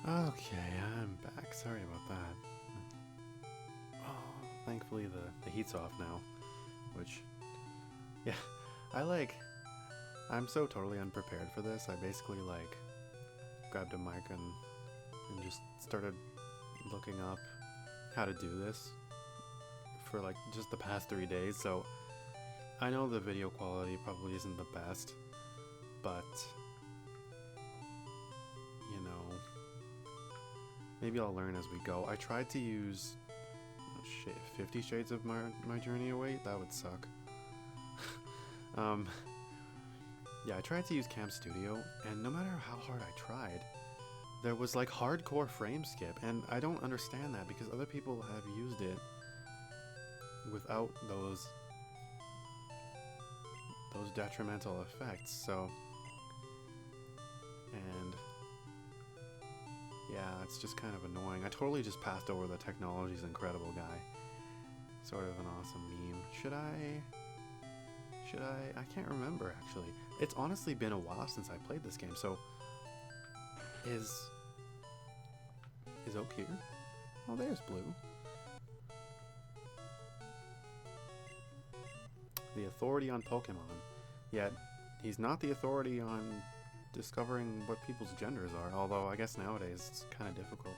Okay, I'm back. Sorry about that. Oh, thankfully the heat's off now, which, yeah, I like, I'm so totally unprepared for this. I basically like grabbed a mic and just started looking up how to do this for like just the past 3 days. So I know the video quality probably isn't the best, but you know, maybe I'll learn as we go. I tried to use, oh shit, 50 Shades of my journey away? That would suck. um, yeah, I tried to use Cam Studio, and no matter how hard I tried, there was like hardcore frame skip, and I don't understand that because other people have used it without those detrimental effects. So, and yeah, it's just kind of annoying. I totally just passed over the technology's incredible guy. Sort of an awesome meme. Should I? I can't remember actually. It's honestly been a while since I played this game. So, is Oak here? Oh, there's Blue. The authority on Pokemon. Yet, he's not the authority on discovering what people's genders are, although I guess nowadays it's kind of difficult.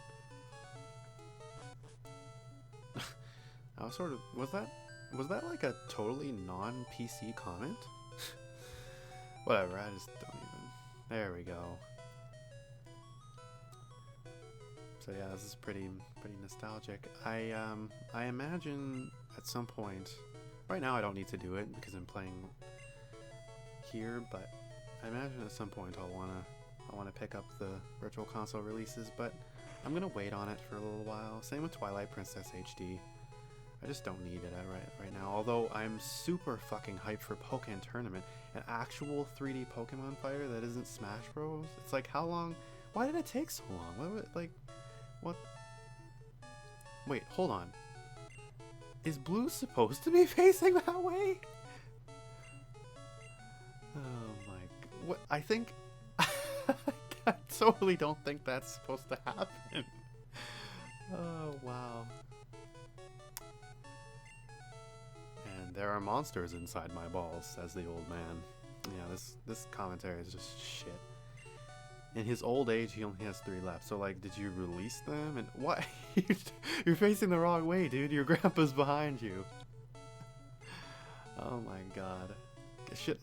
I was sort of, was that like a totally non-PC comment? Whatever, I just don't even. There we go. So yeah, this is pretty nostalgic. I imagine at some point, right now I don't need to do it because I'm playing here, but I imagine at some point I wanna pick up the Virtual Console releases, but I'm gonna wait on it for a little while. Same with Twilight Princess HD. I just don't need it right now. Although I'm super fucking hyped for Pokémon Tournament, an actual 3D Pokemon fighter that isn't Smash Bros. It's like, how long? Why did it take so long? What? Wait, hold on. Is Blue supposed to be facing that way? Oh my. What? I think. I totally don't think that's supposed to happen. Oh, wow. And there are monsters inside my balls, says the old man. Yeah, this commentary is just shit. In his old age, he only has 3 left. So, like, did you release them? And what? You're facing the wrong way, dude. Your grandpa's behind you. Oh my god. Shit,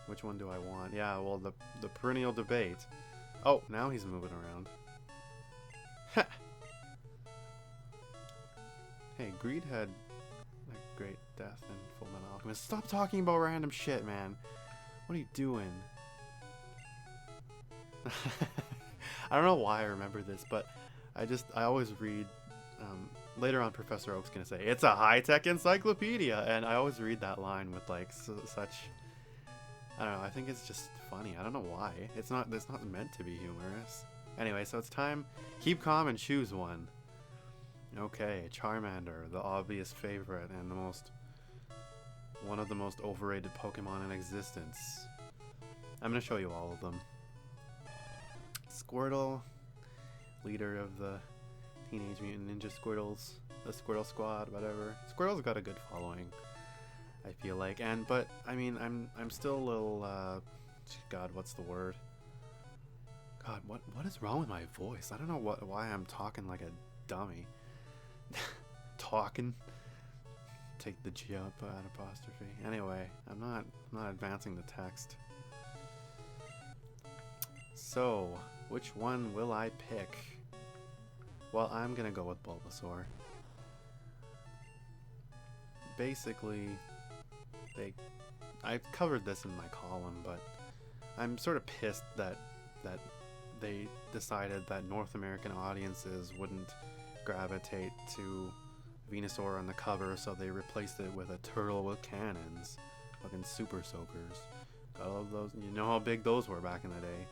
which one do I want? Yeah, well, the perennial debate. Oh, now he's moving around. Ha! Hey, Greed had a great death in Full Metal Alchemist. Stop talking about random shit, man. What are you doing? I don't know why I remember this, but I always read, later on Professor Oak's gonna say, it's a high-tech encyclopedia, and I always read that line with like such, I don't know, I think it's just funny. I don't know why. It's not meant to be humorous. Anyway, so it's time. Keep calm and choose one. Okay, Charmander, the obvious favorite and one of the most overrated Pokemon in existence. I'm gonna show you all of them. Squirtle, leader of the Teenage Mutant Ninja Squirtles, the Squirtle Squad, whatever. Squirtle's got a good following, I feel like, but I mean, I'm still a little, God, what's the word? God, what is wrong with my voice? I don't know why I'm talking like a dummy. Talking. Take the G up at apostrophe. Anyway, I'm not advancing the text. So, which one will I pick? Well, I'm gonna go with Bulbasaur. Basically, I covered this in my column, but I'm sort of pissed that they decided that North American audiences wouldn't gravitate to Venusaur on the cover, so they replaced it with a turtle with cannons. Fucking super soakers. Gotta love those. You know how big those were back in the day.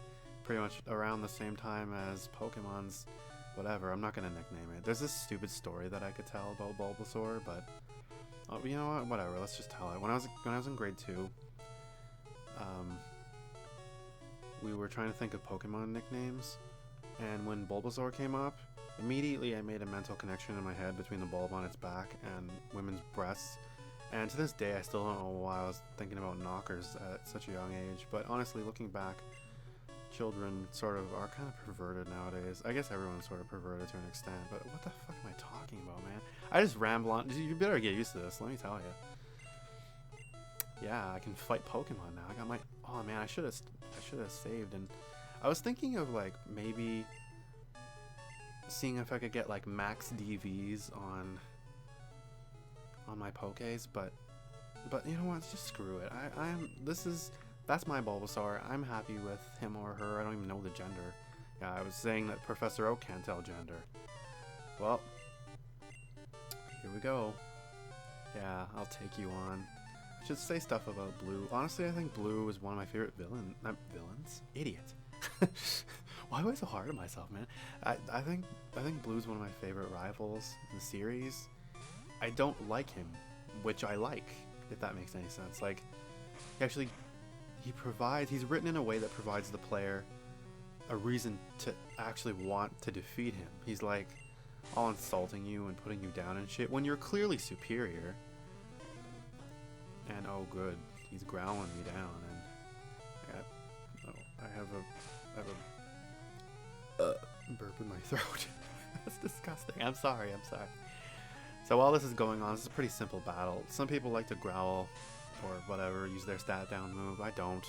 Pretty much around the same time as Pokemon's whatever. I'm not gonna nickname it. There's this stupid story that I could tell about Bulbasaur, but you know what? Whatever. Let's just tell it. When I was in grade 2, we were trying to think of Pokemon nicknames, and when Bulbasaur came up, immediately I made a mental connection in my head between the bulb on its back and women's breasts. And to this day, I still don't know why I was thinking about knockers at such a young age. But honestly, looking back, children sort of are kind of perverted nowadays. I guess everyone's sort of perverted to an extent, but what the fuck am I talking about, man? I just ramble on. You better get used to this, let me tell you. Yeah, I can fight Pokemon now. I got my... Oh man, I should have saved. And I was thinking of like maybe seeing if I could get like max DVs on my Pokés, but you know what? Just screw it. That's my Bulbasaur. I'm happy with him or her. I don't even know the gender. Yeah, I was saying that Professor Oak can't tell gender. Well, here we go. Yeah, I'll take you on. I should say stuff about Blue. Honestly, I think Blue is one of my favorite villains. Idiot. Why am I so hard on myself, man? I think Blue's one of my favorite rivals in the series. I don't like him, which I like, if that makes any sense. Like, he's written in a way that provides the player a reason to actually want to defeat him. He's like all insulting you and putting you down and shit when you're clearly superior. And oh good, he's growling me down, and I have a burp in my throat. That's disgusting. I'm sorry. So while this is going on, this is a pretty simple battle. Some people like to growl or whatever, use their stat down move. I don't.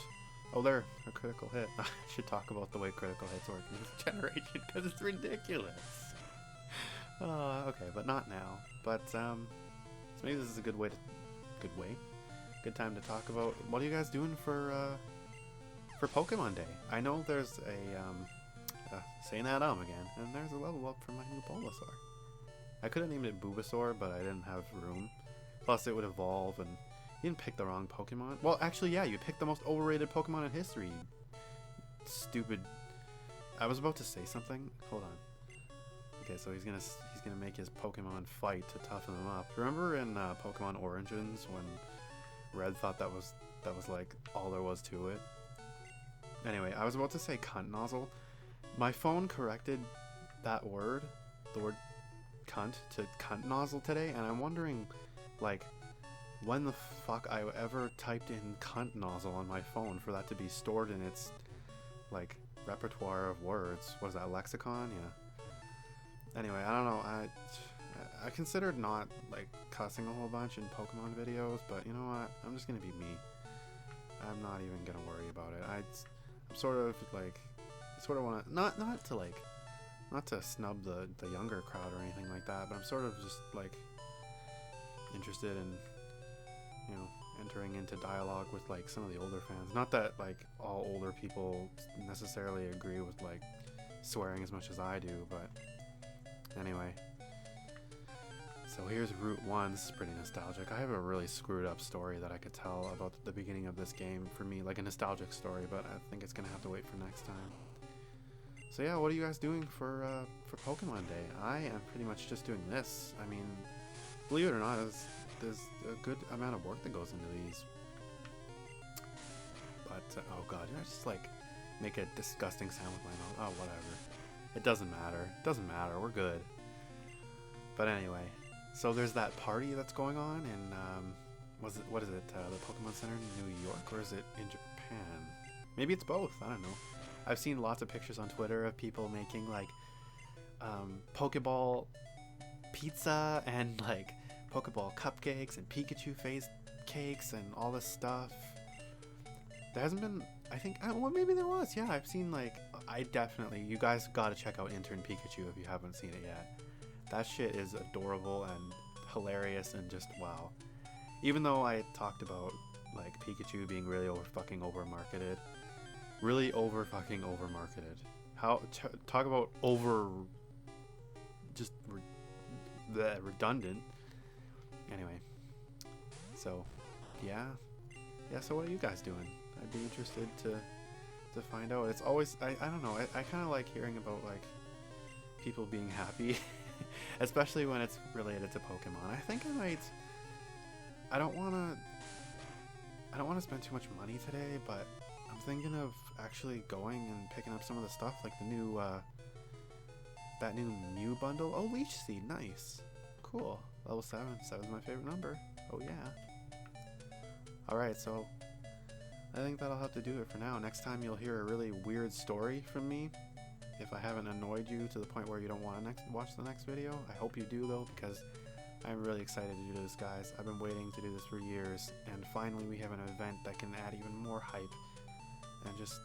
Oh, there, a critical hit. I should talk about the way critical hits work in this generation because it's ridiculous. Okay, but not now. But so maybe this is a good time to talk about what are you guys doing for Pokemon Day. I know there's a saying that again, and there's a level up for my new Bulbasaur. I could have named it Bulbasaur, but I didn't have room. Plus, it would evolve, and you didn't pick the wrong Pokemon. Well, actually, yeah, you picked the most overrated Pokemon in history. Stupid. I was about to say something. Hold on. Okay, so he's gonna make his Pokemon fight to toughen them up. Remember in Pokemon Origins when Red thought that was like all there was to it? Anyway, I was about to say cunt nozzle. My phone corrected that word, the word cunt, to cunt nozzle today, and I'm wondering, like, when the fuck I ever typed in cunt nozzle on my phone for that to be stored in its, like, repertoire of words. What is that, lexicon? Yeah. Anyway, I don't know, I considered not, like, cussing a whole bunch in Pokemon videos, but you know what, I'm just gonna be me. I'm not even gonna worry about it. I'm sort of, like, I sort of want to, not to snub the younger crowd or anything like that, but I'm sort of just, like, interested in, you know, entering into dialogue with, like, some of the older fans. Not that, like, all older people necessarily agree with, like, swearing as much as I do, but anyway. So here's Route 1. This is pretty nostalgic. I have a really screwed up story that I could tell about the beginning of this game for me, like a nostalgic story, but I think it's gonna have to wait for next time. So yeah, what are you guys doing for Pokemon Day? I am pretty much just doing this. I mean, believe it or not, there's a good amount of work that goes into these. But, oh god, did I just, like, make a disgusting sound with my mouth? Oh, whatever. It doesn't matter. It doesn't matter. We're good. But anyway, so there's that party that's going on in, what is it, the Pokemon Center in New York, or is it in Japan? Maybe it's both, I don't know. I've seen lots of pictures on Twitter of people making, like, Pokeball pizza and, like, Pokeball cupcakes and Pikachu face cakes and all this stuff. There hasn't been, I think, well, maybe there was. Yeah, I've seen, like, you guys gotta check out Intern Pikachu if you haven't seen it yet. That shit is adorable and hilarious and just wow. Even though I talked about, like, Pikachu being really over-fucking-over-marketed. Really over-fucking-over-marketed. Talk about redundant. Anyway. So, yeah. Yeah, so what are you guys doing? I'd be interested to find out. It's always, I don't know, I kind of like hearing about, like, people being happy. Especially when it's related to Pokemon. I think I don't want to spend too much money today, but I'm thinking of actually going and picking up some of the stuff, like the new, that new Mew bundle. Oh, Leech Seed, nice. Cool. Level 7. 7's my favorite number. Oh, yeah. Alright, so I think that'll have to do it for now. Next time you'll hear a really weird story from me. If I haven't annoyed you to the point where you don't want to watch the next video. I hope you do, though, because I'm really excited to do this, guys. I've been waiting to do this for years, and finally we have an event that can add even more hype. And just,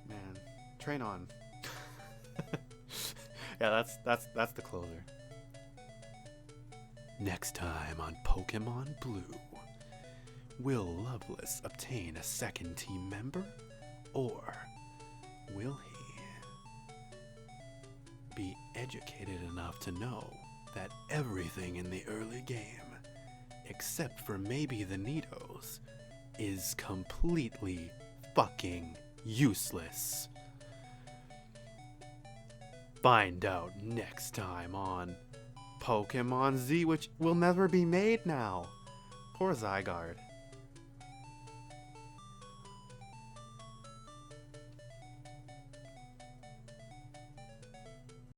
man, train on. Yeah, that's the closer. Next time on Pokemon Blue, will Loveless obtain a second team member, or will he be educated enough to know that everything in the early game, except for maybe the Nidos, is completely fucking useless? Find out next time on Pokemon Z, which will never be made now. Poor Zygarde.